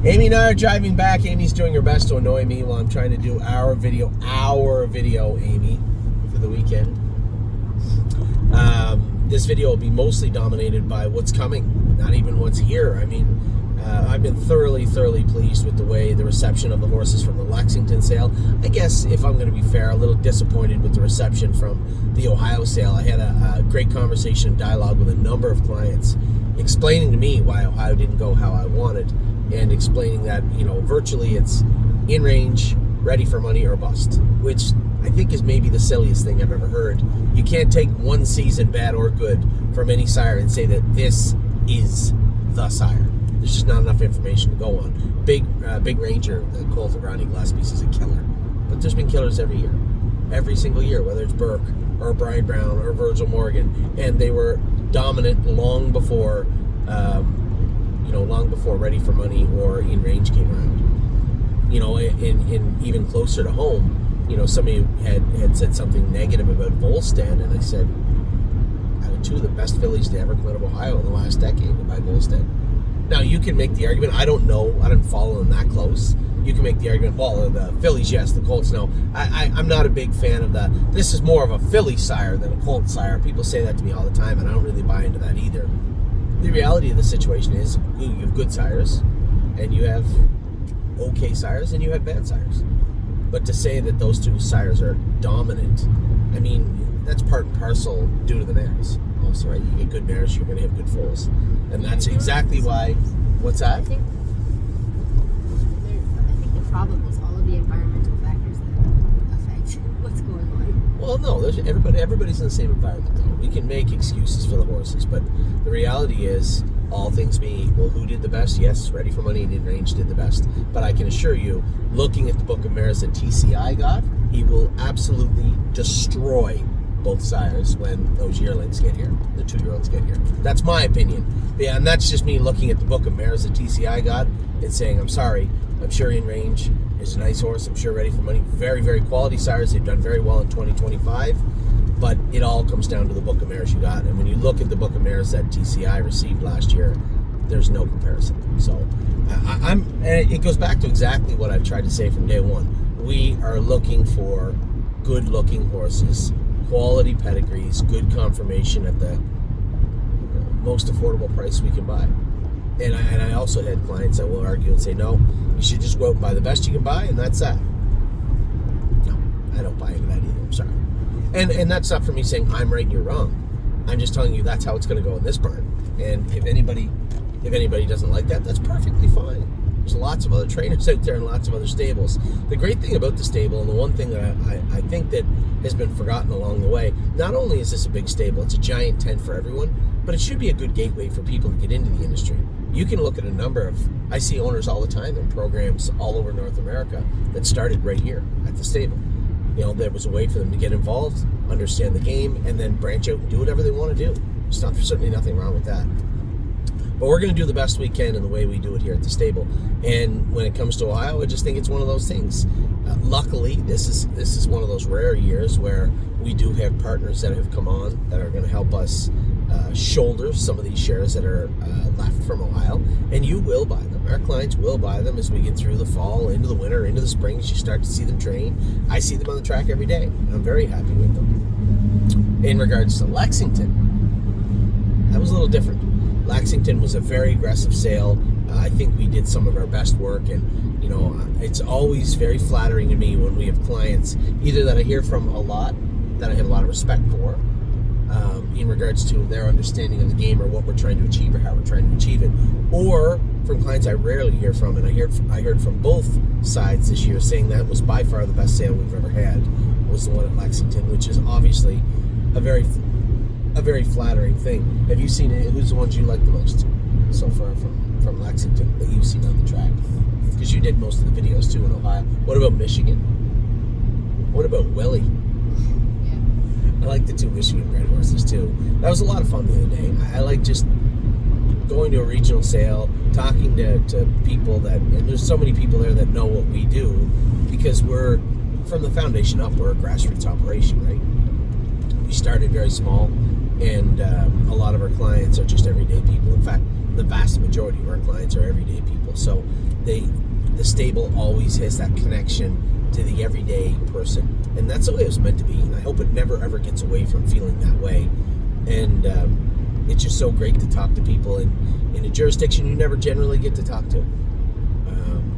Amy and I are driving back. Amy's doing her best to annoy me while I'm trying to do our video, Amy, for the weekend. This video will be mostly dominated by what's coming, not even what's here. I mean, I've been thoroughly pleased with the way the reception of the horses from the Lexington sale. I guess, if I'm going to be fair, a little disappointed with the reception from the Ohio sale. I had a great conversation, dialogue with a number of clients, explaining to me why Ohio didn't go how I wanted, and explaining that, virtually it's in range, ready for money or bust, which I think is maybe the silliest thing I've ever heard. You can't take one season, bad or good, from any sire and say that this is the sire. There's just not enough information to go on. Big Ranger, the Colt of Ronnie Gillespie's, is a killer. But there's been killers every year. Every single year, whether it's Burke or Brian Brown or Virgil Morgan. And they were dominant long before Ready for Money or In Range came around. And even closer to home, somebody had said something negative about Volstead, and I said, I had two of the best fillies to ever come out of Ohio in the last decade by Volstead. Now, you can make the argument, I don't know, I didn't follow them that close. You can make the argument, well, the fillies, yes, the Colts, no. I'm not a big fan of that. This is more of a filly sire than a Colt sire. People say that to me all the time, and I don't really buy into that either. The reality of the situation is you have good sires, and you have okay sires, and you have bad sires. But to say that those two sires are dominant, I mean, that's part and parcel due to the mares. Also, right? You get good mares, you're going to have good foals. And that's exactly why. What's that? I think the problem is all of the environmental factors that affect what's going on. Well, no, everybody's in the same environment, though. We can make excuses for the horses, but the reality is, all things being equal, who did the best? Yes, Ready for Money and In Range did the best. But I can assure you, looking at the book of mares that TCI got, he will absolutely destroy both sires when those yearlings get here, the 2-year-olds get here. That's my opinion. Yeah, and that's just me looking at the book of mares that TCI got and saying, I'm sorry, I'm sure In Range is a nice horse. I'm sure Ready for Money, very, very quality sires. They've done very well in 2025. But it all comes down to the book of mares you got. And when you look at the book of mares that TCI received last year, there's no comparison. So and it goes back to exactly what I've tried to say from day one. We are looking for good-looking horses, quality pedigrees, good conformation at the most affordable price we can buy. And I also had clients that will argue and say, no, you should just go out and buy the best you can buy, and that's that. No, I don't buy into that either. I'm sorry. And that's not for me saying I'm right and you're wrong. I'm just telling you that's how it's going to go in this barn. And if anybody doesn't like that, that's perfectly fine. There's lots of other trainers out there and lots of other stables. The great thing about the stable, and the one thing that I think that has been forgotten along the way, not only is this a big stable, it's a giant tent for everyone, but it should be a good gateway for people to get into the industry. You can look at a number of, I see owners all the time in programs all over North America that started right here at the stable. There was a way for them to get involved, understand the game, and then branch out and do whatever they want to do. There's certainly nothing wrong with that. But we're going to do the best we can in the way we do it here at the stable. And when it comes to Ohio, I just think it's one of those things. Luckily, this is one of those rare years where we do have partners that have come on that are going to help us shoulder some of these shares that are left from Ohio. And you will buy them. Our clients will buy them as we get through the fall, into the winter, into the spring, as you start to see them train. I see them on the track every day. I'm very happy with them. In regards to Lexington, that was a little different. Lexington was a very aggressive sale. I think we did some of our best work, and it's always very flattering to me when we have clients either that I hear from a lot, that I have a lot of respect for, in regards to their understanding of the game or what we're trying to achieve or how we're trying to achieve it, or from clients I rarely hear from, and I heard from both sides this year saying that was by far the best sale we've ever had, was the one at Lexington, which is obviously a very flattering thing. Have you seen it? Who's the ones you like the most so far from Lexington that you've seen on the track? Because you did most of the videos too in Ohio. What about Michigan? What about Welly? Yeah. I like the two Michigan bred horses too. That was a lot of fun the other day. I like just going to a regional sale, talking to people and there's so many people there that know what we do, because we're, from the foundation up, we're a grassroots operation, right? We started very small, and a lot of our clients are just everyday people. In fact, the vast majority of our clients are everyday people. So the stable always has that connection to the everyday person. And that's the way it was meant to be. And I hope it never, ever gets away from feeling that way. And it's just so great to talk to people in a jurisdiction you never generally get to talk to.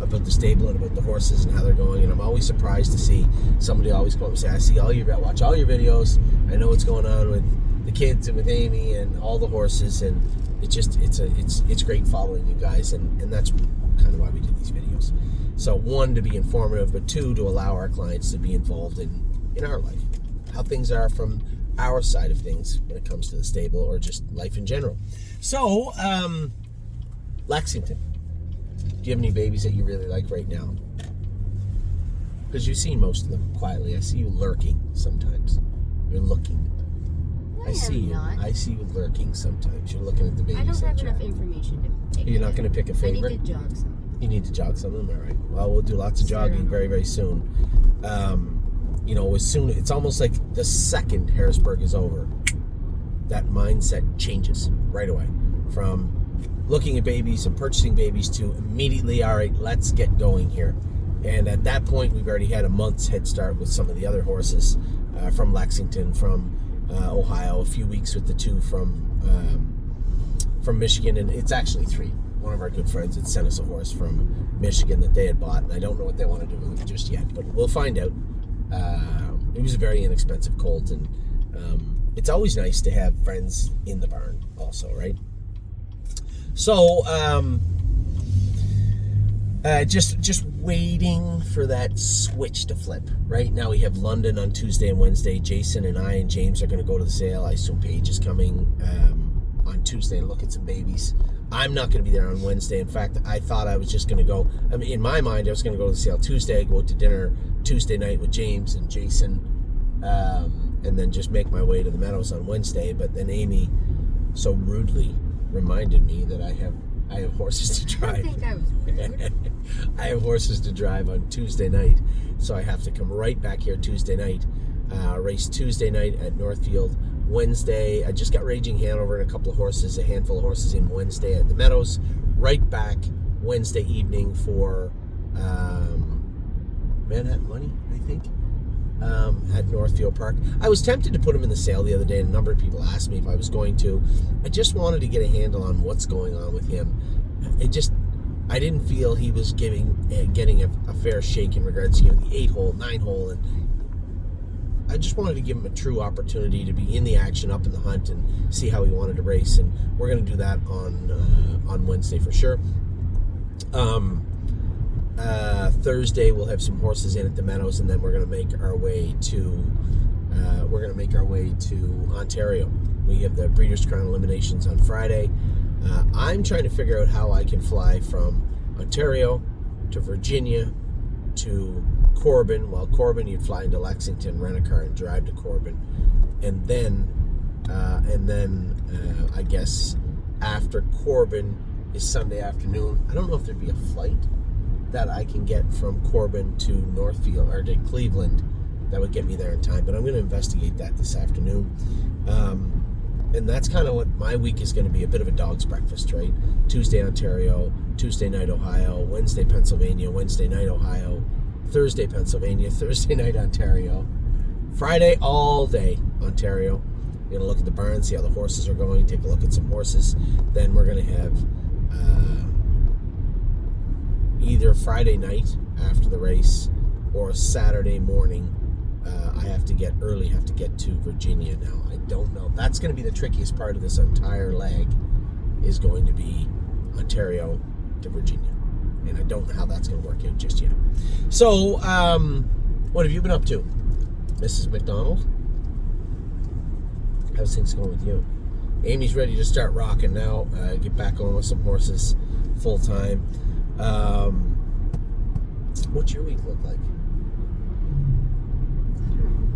About the stable and about the horses and how they're going, and I'm always surprised to see somebody always come up and say, watch all your videos, I know what's going on with the kids and with Amy and all the horses, and it's great following you guys, and that's kind of why we do these videos. So one, to be informative, but two, to allow our clients to be involved in our life, how things are from our side of things when it comes to the stable or just life in general. So Lexington, do you have any babies that you really like right now? Because you've seen most of them quietly. I see you lurking sometimes. You're looking. I see you. Not. I see you lurking sometimes. You're looking at the babies. I don't have enough information to pick. You're not going to pick a favorite? I need to jog some. You need to jog some of them? All right. Well, we'll do lots of jogging very, very soon. As soon, it's almost like the second Harrisburg is over, that mindset changes right away. From looking at babies and purchasing babies to immediately, all right, let's get going here. And at that point, we've already had a month's head start with some of the other horses from Lexington, from Ohio, a few weeks with the two from Michigan, and it's actually 3. One of our good friends had sent us a horse from Michigan that they had bought, and I don't know what they want to do with it just yet, but we'll find out. It was a very inexpensive colt, and it's always nice to have friends in the barn also, right? So, just waiting for that switch to flip. Right now we have London on Tuesday and Wednesday. Jason and I and James are going to go to the sale. I assume Paige is coming on Tuesday and look at some babies. I'm not going to be there on Wednesday. In fact, I thought I was just going to go. I mean, in my mind, I was going to go to the sale Tuesday, go to dinner Tuesday night with James and Jason, and then just make my way to the Meadows on Wednesday. But then Amy so rudely reminded me that I have horses to drive. I think I was rude. I have horses to drive on Tuesday night, so I have to come right back here Tuesday night, race Tuesday night at Northfield. Wednesday, I just got Raging Hanover and a handful of horses in Wednesday at the Meadows. Right back Wednesday evening for Manhattan Money, I think, at Northfield Park. I was tempted to put him in the sale the other day, and a number of people asked me if I was going to. I just wanted to get a handle on what's going on with him. I didn't feel he was getting a fair shake in regards to the 8-hole, 9-hole, and I just wanted to give him a true opportunity to be in the action, up in the hunt, and see how he wanted to race. And we're going to do that on Wednesday for sure. Thursday we'll have some horses in at the Meadows, and then we're going to make our way to Ontario. We have the Breeders' Crown eliminations on Friday. I'm trying to figure out how I can fly from Ontario to Virginia to Corbin. While Corbin, you'd fly into Lexington, rent a car, and drive to Corbin, and then I guess after Corbin is Sunday afternoon. I don't know if there'd be a flight that I can get from Corbin to Northfield or to Cleveland that would get me there in time, but I'm going to investigate that this afternoon. And that's kind of what my week is going to be, a bit of a dog's breakfast, right? Tuesday, Ontario, Tuesday night, Ohio, Wednesday, Pennsylvania, Wednesday night, Ohio, Thursday, Pennsylvania, Thursday night, Ontario, Friday, all day, Ontario. We're going to look at the barn, see how the horses are going, take a look at some horses. Then we're going to have either Friday night after the race or Saturday morning. I have to get to Virginia now. I don't know. That's going to be the trickiest part of this entire leg, is going to be Ontario to Virginia. And I don't know how that's going to work out just yet. So, what have you been up to, Mrs. McDonald? How's things going with you? Amy's ready to start rocking now. Get back on with some horses full time. What's your week look like?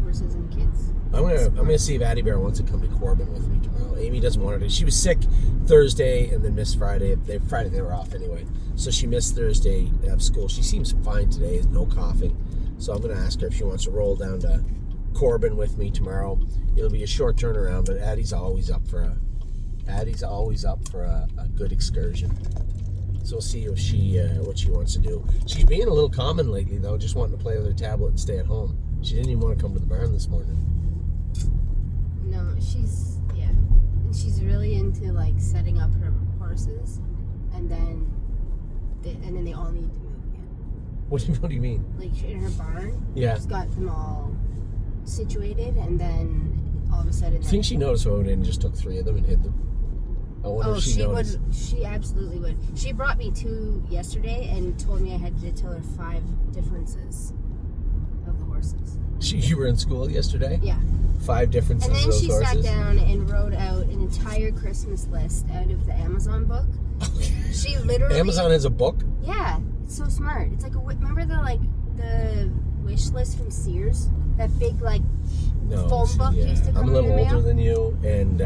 Horses and kids. I'm gonna see if Addie Bear wants to come to Corbin with me tomorrow. Amy doesn't want her to. She was sick Thursday and then missed Friday. Friday they were off anyway, so she missed Thursday of school. She seems fine today, has no coughing. So I'm gonna ask her if she wants to roll down to Corbin with me tomorrow. It'll be a short turnaround, but Addie's always up for Addie's always up for a good excursion. So we'll see if she what she wants to do. She's being a little common lately, though, just wanting to play with her tablet and stay at home. She didn't even want to come to the barn this morning. No, and she's really into like setting up her horses, and then they all need to move again. What do you mean? Like in her barn, Yeah. she's got them all situated, and then all of a sudden. I think she noticed when I went in and just took 3 of them and hid them. I wonder if she noticed. She absolutely would. She brought me 2 yesterday and told me I had to tell her 5 differences of the horses. You were in school yesterday? Yeah. 5 differences And then of those she horses? sat down and wrote out an entire Christmas list out of the Amazon book. She literally. Amazon has a book? Yeah, it's so smart. It's like remember the wish list from Sears? That big phone book used to come I'm a little in the older mail? than you, and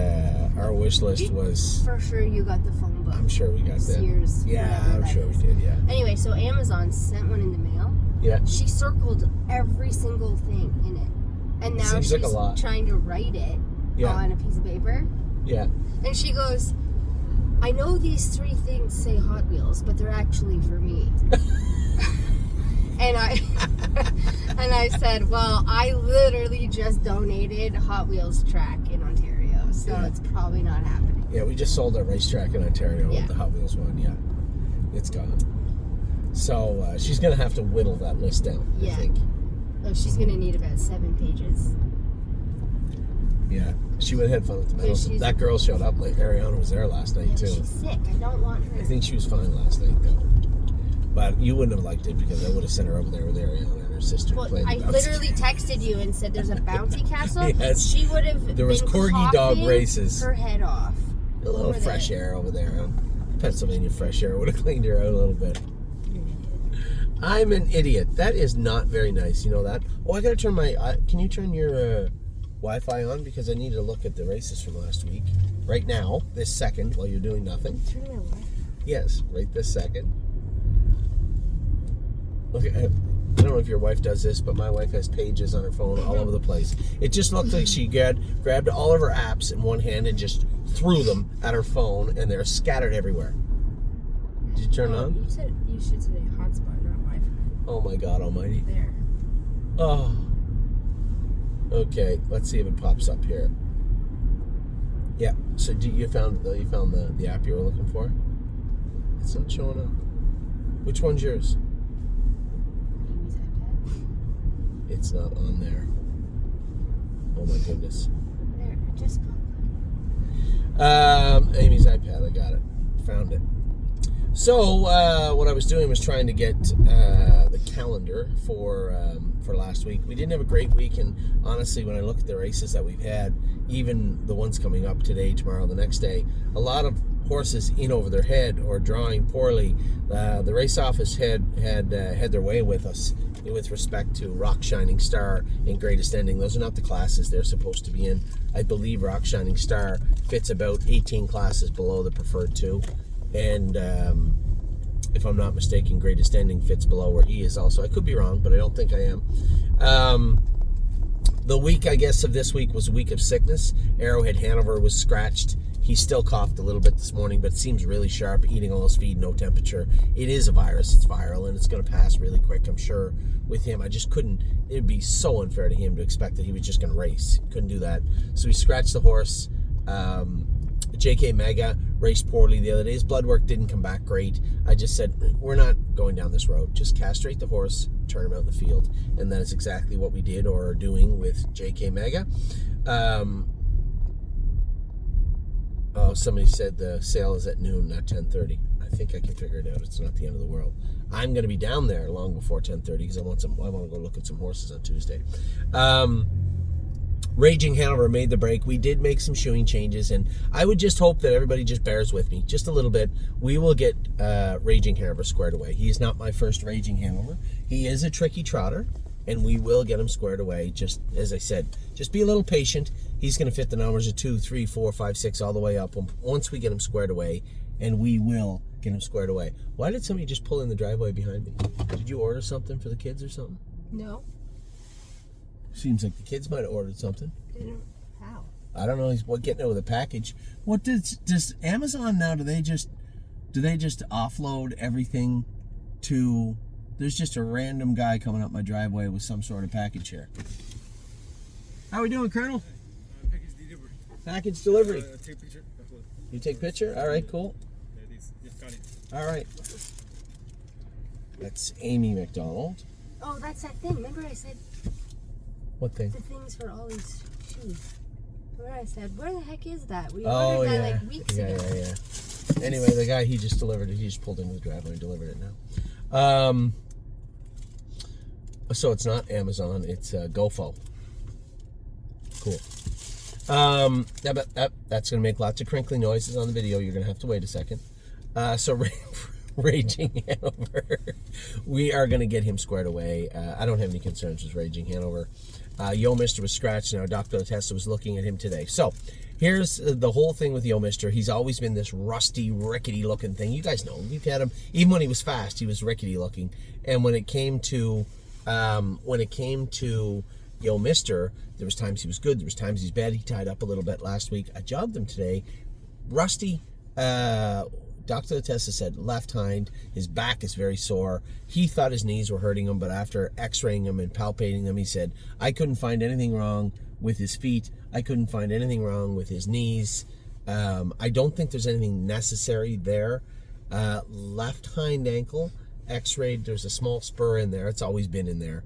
our wish list was. For sure, you got the phone book. I'm sure we got that. Sears. Yeah, whatever I'm that sure is. we did. Yeah. Anyway, so Amazon sent one in the mail. Yeah. She circled every single thing in it, and now Seems she's like a lot. trying to write it Yeah. on a piece of paper. Yeah. And she goes, "I know these 3 things say Hot Wheels, but they're actually for me." And I said, "Well, I literally just donated Hot Wheels track in Ontario, so it's probably not happening." Yeah, we just sold our racetrack in Ontario, Yeah. the Hot Wheels one. Yeah, it's gone. So she's gonna have to whittle that list down. Yeah. I think. Oh, she's gonna need about 7 pages. Yeah, she would have had fun with the medals. she's- That girl showed up. Like Ariana was there last night Yeah, too. but she's sick. I don't want her. I think she was fine last night though. But you wouldn't have liked it because I would have sent her over there with Ariana and her sister to Well, play the I bouncy. literally texted you and said there's a bouncy castle. Yes. She would have. There was been corgi dog coughing races. Her head off. A little over fresh there. air over there. Huh? Pennsylvania fresh air would have cleaned her out a little bit. I'm an idiot. That is not very nice. You know that? Oh, I gotta turn my. Can you turn your Wi-Fi on because I need to look at the races from last week. Right now, this second, while you're doing nothing. Turn my Wi-Fi. Yes, right this second. Okay, I don't know if your wife does this, but my wife has pages on her phone all over the place. It just looked like she grabbed all of her apps in one hand and just threw them at her phone, and they're scattered everywhere. Did you turn it on? You said you should say hotspot, not Wi-Fi. Oh my God Almighty! There. Oh. Okay, let's see if it pops up here. Yeah. So you found the app you were looking for? It's not showing up. Which one's yours? Amy's iPad. It's not on there. Oh my goodness. There, it just popped up. Amy's iPad. I got it. Found it. So what I was doing was trying to get the calendar for last week. We didn't have a great week, and honestly, when I look at the races that we've had, even the ones coming up today, tomorrow, the next day, a lot of horses in over their head or drawing poorly. The race office had their way with us with respect to Rock Shining Star and Greatest Ending. Those are not the classes they're supposed to be in. I believe Rock Shining Star fits about 18 classes below the preferred 2. And if I'm not mistaken, Greatest Ending fits below where he is also. I could be wrong, but I don't think I am. The week, I guess, of this week was a week of sickness. Arrowhead Hanover was scratched. He still coughed a little bit this morning, but it seems really sharp, eating all his feed, no temperature. It is a virus. It's viral, and it's going to pass really quick, I'm sure, with him. I just couldn't. It would be so unfair to him to expect that he was just going to race. Couldn't do that. So he scratched the horse. JK Mega raced poorly the other day. His blood work didn't come back great. I just said, we're not going down this road. Just castrate the horse, turn him out in the field. And that is exactly what we did or are doing with JK Mega. Somebody said the sale is at noon, not 10:30. I think I can figure it out. It's not the end of the world. I'm going to be down there long before 10:30 because I want to go look at some horses on Tuesday. Raging Hanover made the break. We did make some shoeing changes, and I would just hope that everybody just bears with me just a little bit. We will get Raging Hanover squared away. He is not my first Raging Hanover. He is a tricky trotter, and we will get him squared away. Just as I said, just be a little patient. He's going to fit the numbers of 2, 3, 4, 5, 6 all the way up once we get him squared away, and we will get him squared away. Why did somebody just pull in the driveway behind me? Did you order something for the kids or something? No. Seems like the kids might have ordered something. How? I don't know. He's getting it with a package. What does Amazon now? Do they just offload everything to? There's just a random guy coming up my driveway with some sort of package here. How we doing, Colonel? Package delivery. Package delivery. Take picture. You take picture? All right, cool. Just got it. All right. That's Amy McDonald. Oh, that's that thing. Remember I said What thing? the things for Ollie's shoes. Remember I said, where the heck is that? We Oh, ordered yeah. that like weeks ago. Yeah. Anyway, the guy, he just delivered it. He just pulled into the driveway and delivered it now. So it's not Amazon, it's GoFo. Cool. That's going to make lots of crinkly noises on the video. You're going to have to wait a second. So Raging Hanover, we are going to get him squared away. I don't have any concerns with Raging Hanover. Yo Mister was scratched. Now Dr. Latessa was looking at him today. So here's the whole thing with Yo Mister. He's always been this rusty, rickety looking thing. You guys know him. You've had him. Even when he was fast, he was rickety looking. And when it came to Yo Mister, there was times he was good. There was times he's bad. He tied up a little bit last week. I jogged him today. Rusty. Dr. Latessa said left hind, his back is very sore. He thought his knees were hurting him, but after x-raying him and palpating them, he said, I couldn't find anything wrong with his feet. I couldn't find anything wrong with his knees. I don't think there's anything necessary there. Left hind ankle, x-rayed, there's a small spur in there. It's always been in there.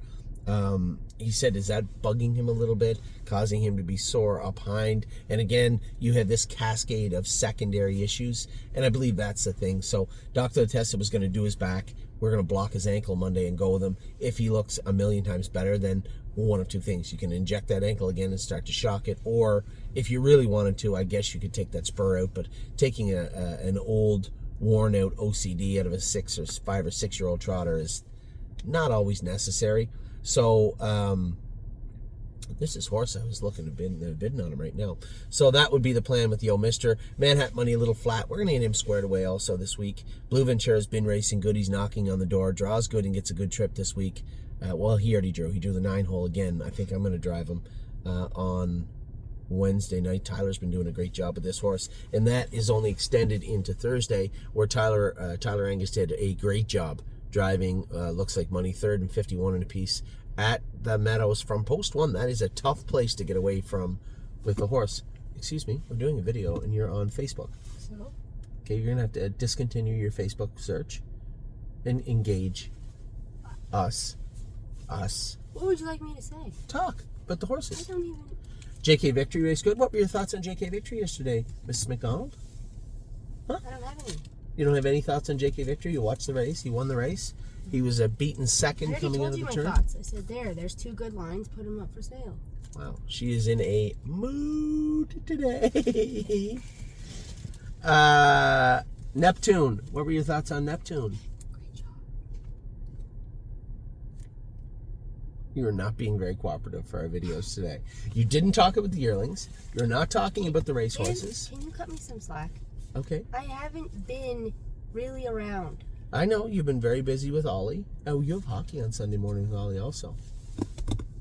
He said, is that bugging him a little bit, causing him to be sore up hind? And again, you have this cascade of secondary issues, and I believe that's the thing. So Dr. Latessa was going to do his back. We're going to block his ankle Monday and go with him. If he looks a million times better, then one of two things. You can inject that ankle again and start to shock it, or if you really wanted to, I guess you could take that spur out, but taking an old, worn-out OCD out of a 5 or 6 year old trotter is not always necessary. So, this is horse I was looking to bidding on him right now. So that would be the plan with Yo Mister. Manhattan Money a little flat. We're going to get him squared away also this week. Blue Ventura's been racing good. He's knocking on the door. Draws good and gets a good trip this week. Well, he already drew. He drew the 9-hole again. I think I'm going to drive him on Wednesday night. Tyler's been doing a great job with this horse, and that is only extended into Thursday, where Tyler Angus did a great job driving. Looks like money third and 51 and a piece at the Meadows from post 1. That is a tough place to get away from with the horse. Excuse me, we're doing a video and you're on Facebook. So? Okay, you're gonna have to discontinue your Facebook search and engage us. What would you like me to say? Talk about the horses. I don't even... JK Victory race good. What were your thoughts on JK Victory yesterday, Mrs. McDonald? I don't have any. You don't have any thoughts on JK Victory? You watched the race. He won the race. He was a beaten second coming out of the turn. I already told you my thoughts. I said, there's 2 good lines. Put them up for sale. Wow. She is in a mood today. Neptune. What were your thoughts on Neptune? Great job. You are not being very cooperative for our videos today. You didn't talk about the yearlings. You're not talking about the racehorses. Can you cut me some slack? Okay. I haven't been really around. I know you've been very busy with Ollie. Oh, you have hockey on Sunday morning with Ollie also.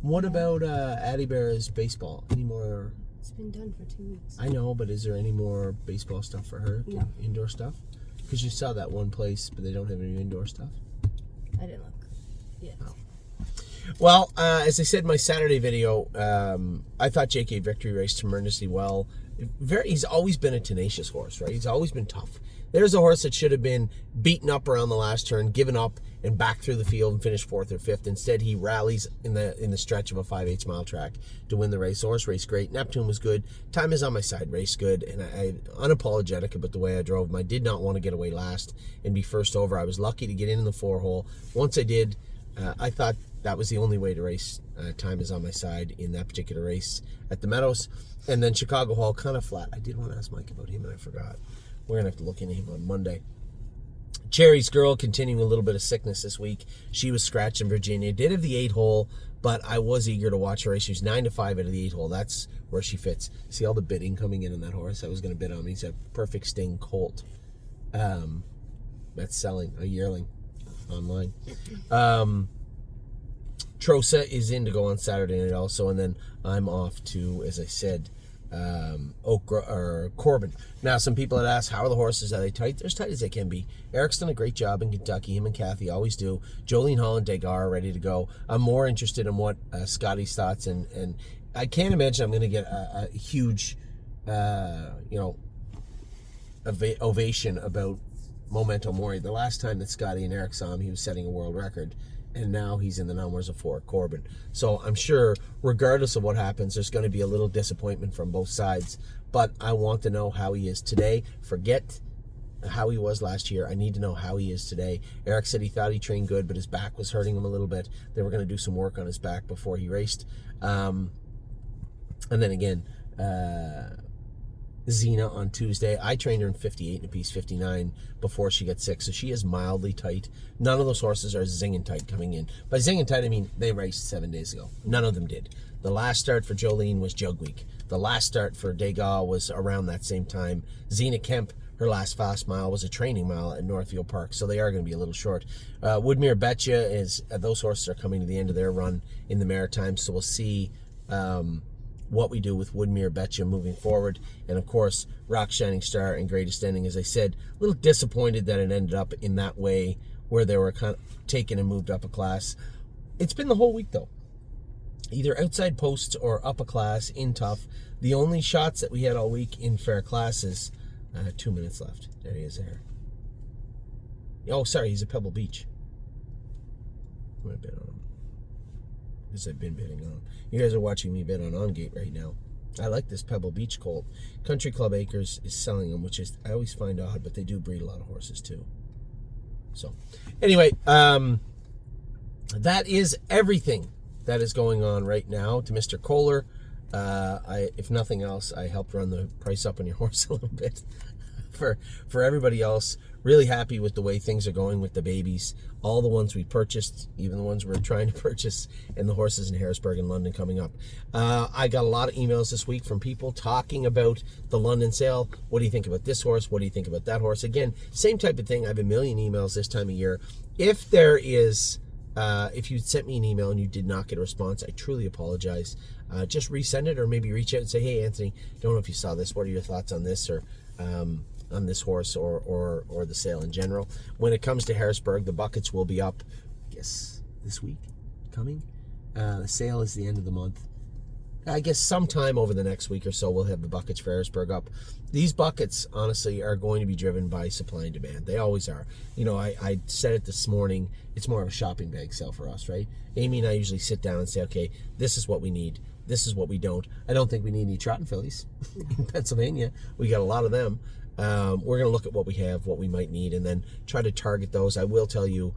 What about Addie Bear's baseball? Any more? It's been done for 2 weeks. I know, but is there any more baseball stuff for her? No. Indoor stuff? Because you saw that one place, but they don't have any indoor stuff. I didn't look. Yeah. Oh. Well, as I said in my Saturday video, I thought JK Victory raced tremendously well. He's always been a tenacious horse, right? He's always been tough. There's a horse that should have been beaten up around the last turn, given up, and back through the field and finished 4th or 5th. Instead, he rallies in the stretch of a 5/8 mile track to win the race. The horse raced great. Neptune was good. Time is on my side. Raced good, and I unapologetic about the way I drove him. I did not want to get away last and be first over. I was lucky to get in the 4-hole. Once I did, I thought that was the only way to race. Time is on my side in that particular race at the Meadows. And then Chicago Hall, kind of flat. I did want to ask Mike about him, and I forgot. We're going to have to look into him on Monday. Cherry's Girl continuing a little bit of sickness this week. She was scratched in Virginia. Did have the 8-hole, but I was eager to watch her race. She was 9-5 out of the 8-hole. That's where she fits. See all the bidding coming in on that horse? I was going to bid on him. He's a Perfect Sting colt. That's selling, a yearling online. Trosa is in to go on Saturday night also, and then I'm off to, as I said, Corbin. Now, some people had asked, how are the horses? Are they tight? They're as tight as they can be. Eric's done a great job in Kentucky. Him and Kathy always do. Jolene Holland, Degas are ready to go. I'm more interested in what Scotty's thoughts, and I can't imagine I'm going to get a huge, ovation about Memento Mori. The last time that Scotty and Eric saw him, he was setting a world record. And now he's in the numbers of 4, Corbin. So I'm sure, regardless of what happens, there's going to be a little disappointment from both sides. But I want to know how he is today. Forget how he was last year. I need to know how he is today. Eric said he thought he trained good, but his back was hurting him a little bit. They were going to do some work on his back before he raced. And then again, Zena on Tuesday. I trained her in 58 and a piece 59 before she got sick, so she is mildly tight. None of those horses are zinging tight coming in. By zinging tight, I mean they raced 7 days ago. None of them did. The last start for Jolene was Jug Week. The last start for Degas was around that same time. Zena Kemp, her last fast mile was a training mile at Northfield Park, so they are going to be a little short. Woodmere Betcha is, those horses are coming to the end of their run in the Maritimes, so we'll see what we do with Woodmere Betcha moving forward. And of course, Rock Shining Star and Greatest Ending, as I said, a little disappointed that it ended up in that way where they were kind of taken and moved up a class. It's been the whole week though. Either outside posts or up a class in tough. The only shots that we had all week in fair classes, 2 minutes left. There he is there. Oh, sorry, he's at Pebble Beach. I'm gonna bet on him. Because I've been bidding on. You guys are watching me bid on OnGate right now. I like this Pebble Beach colt. Country Club Acres is selling them, which is, I always find odd, but they do breed a lot of horses too. So, anyway, that is everything that is going on right now. To Mr. Kohler, if nothing else, I helped run the price up on your horse a little bit. For everybody else, really happy with the way things are going with the babies. All the ones we purchased, even the ones we're trying to purchase, and the horses in Harrisburg and London coming up. I got a lot of emails this week from people talking about the London sale. What do you think about this horse? What do you think about that horse? Again, same type of thing. I have a million emails this time of year. If there is, if you sent me an email and you did not get a response, I truly apologize. Just resend it, or maybe reach out and say, hey, Anthony, don't know if you saw this. What are your thoughts on this? Or on this horse or the sale in general. When it comes to Harrisburg, the buckets will be up, I guess, this week coming. The sale is the end of the month. I guess sometime over the next week or so, we'll have the buckets for Harrisburg up. These buckets, honestly, are going to be driven by supply and demand. They always are. You know, I said it this morning, it's more of a shopping bag sale for us, right? Amy and I usually sit down and say, okay, this is what we need. This is what we don't. I don't think we need any trotting fillies in Pennsylvania. We got a lot of them. We're going to look at what we have, what we might need, and then try to target those. I will tell you,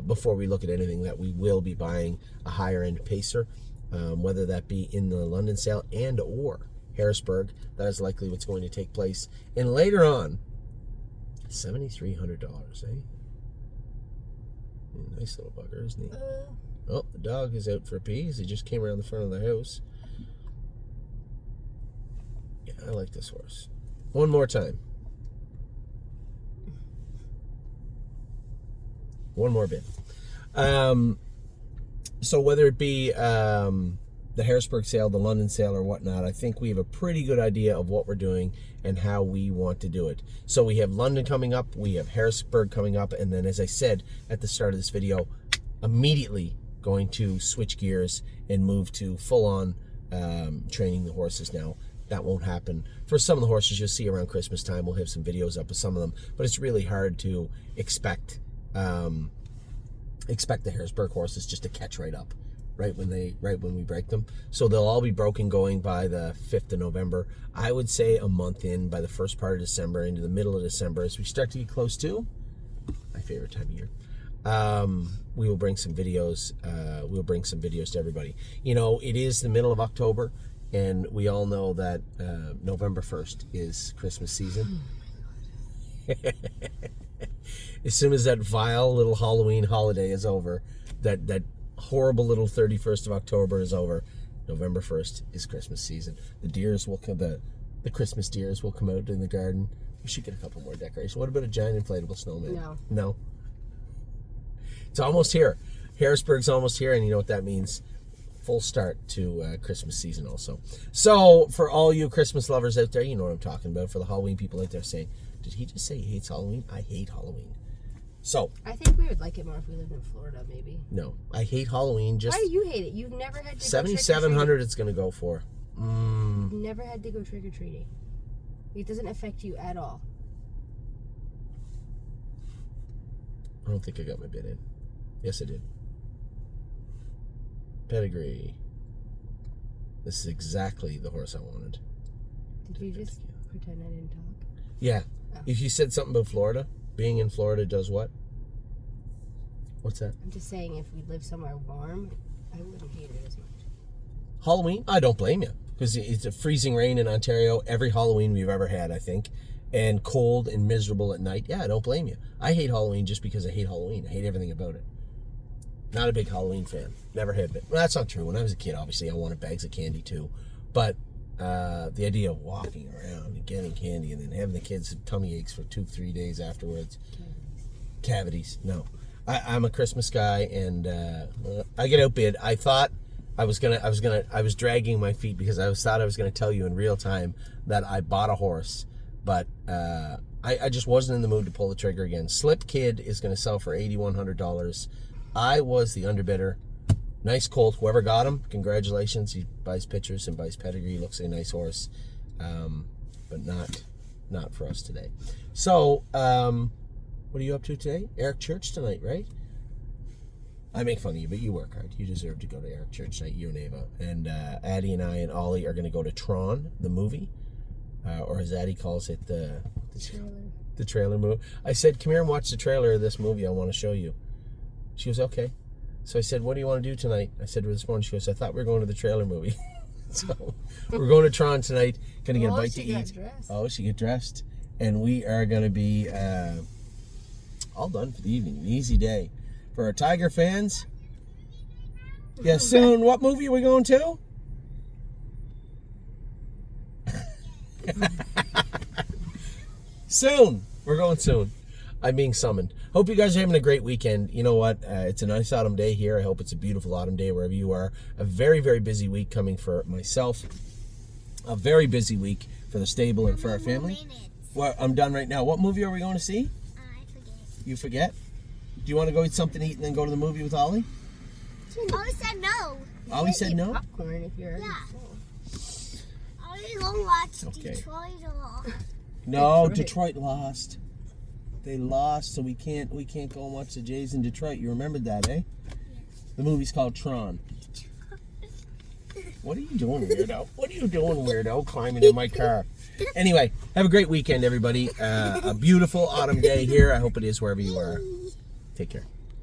before we look at anything, that we will be buying a higher-end pacer, whether that be in the London sale and or Harrisburg. That is likely what's going to take place. And later on, $7,300, eh? Nice little bugger, isn't he? Oh, the dog is out for a pee. He just came around the front of the house. Yeah, I like this horse. One more time. One more bit. So whether it be the Harrisburg sale, the London sale, or whatnot, I think we have a pretty good idea of what we're doing and how we want to do it. So we have London coming up, we have Harrisburg coming up, and then, as I said at the start of this video, immediately going to switch gears and move to full-on training the horses now. That won't happen. For some of the horses, you'll see around Christmas time, we'll have some videos up of some of them, but it's really hard to expect the Harrisburg horses just to catch right up, right when we break them. So they'll all be broken going by the 5th of November. I would say a month in, by the first part of December into the middle of December, as we start to get close to my favorite time of year. We will bring some videos. We'll bring some videos to everybody. You know, it is the middle of October, and we all know that November 1st is Christmas season. As soon as that vile little Halloween holiday is over, that horrible little 31st of October is over, November 1st is Christmas season. The deers will come, the Christmas deers will come out in the garden. We should get a couple more decorations. What about a giant inflatable snowman? No. It's almost here. Harrisburg's almost here, and you know what that means. full start to Christmas season also. So for all you Christmas lovers out there, you know what I'm talking about. For the Halloween people out there saying, did he just say he hates Halloween? I hate Halloween. So I think we would like it more if we lived in Florida, maybe. no, I hate Halloween. Just Why do you hate it? You've never had to go $7,700 it's going to go for. You've never had to go trick-or-treating. It doesn't affect you at all. I don't think I got my bid in. Yes, I did. Pedigree. This is exactly the horse I wanted. Did you just pretend I didn't talk? Yeah. Oh. If you said something about Florida, being in Florida does what? What's that? I'm just saying, if we lived somewhere warm, I wouldn't hate it as much. Halloween? I don't blame you. Because it's a freezing rain in Ontario every Halloween we've ever had, I think. And cold and miserable at night. Yeah, I don't blame you. I hate Halloween just because I hate Halloween. I hate everything about it. Not a big Halloween fan. Never have been. Well, that's not true. When I was a kid, obviously, I wanted bags of candy too. But the idea of walking around and getting candy and then having the kids have tummy aches for 2-3 days afterwards. Cavities. No. I'm a Christmas guy, and I get outbid. I thought I was dragging my feet because thought I was gonna tell you in real time that I bought a horse, but I just wasn't in the mood to pull the trigger again. Slip Kid is gonna sell for $8,100. I was the underbidder. Nice colt. Whoever got him, congratulations. He buys pictures and buys pedigree. Looks like a nice horse, but not for us today. So, what are you up to today? Eric Church tonight, right? I make fun of you, but you work hard. You deserve to go to Eric Church tonight, you and Ava. And Addie and I and Ollie are going to go to Tron, the movie. Or as Addie calls it, the trailer movie. I said, come here and watch the trailer of this movie I want to show you. She goes, okay. So I said, what do you want to do tonight? I said to her this morning, she goes, I thought we were going to the trailer movie. So we're going to Tron tonight. Going to get a bite to eat. Oh, she got dressed. And we are going to be all done for the evening. An easy day. For our Tiger fans, yeah, soon. What movie are we going to? Soon. We're going soon. I'm being summoned. Hope you guys are having a great weekend. You know what? It's a nice autumn day here. I hope it's a beautiful autumn day wherever you are. A very, very busy week coming for myself. A very busy week for the stable and for our family. Well, I'm done right now. What movie are we going to see? I forget. You forget? Do you want to go eat something to eat and then go to the movie with Ollie? Ollie said no. Ollie said no? Popcorn if you're Yeah. full. Ollie won't watch Okay. Detroit a lot. No, Detroit lost. They lost, so we can't go and watch the Jays in Detroit. You remembered that, eh? The movie's called Tron. What are you doing, weirdo? What are you doing, weirdo? Climbing in my car. Anyway, have a great weekend, everybody. A beautiful autumn day here. I hope it is wherever you are. Take care.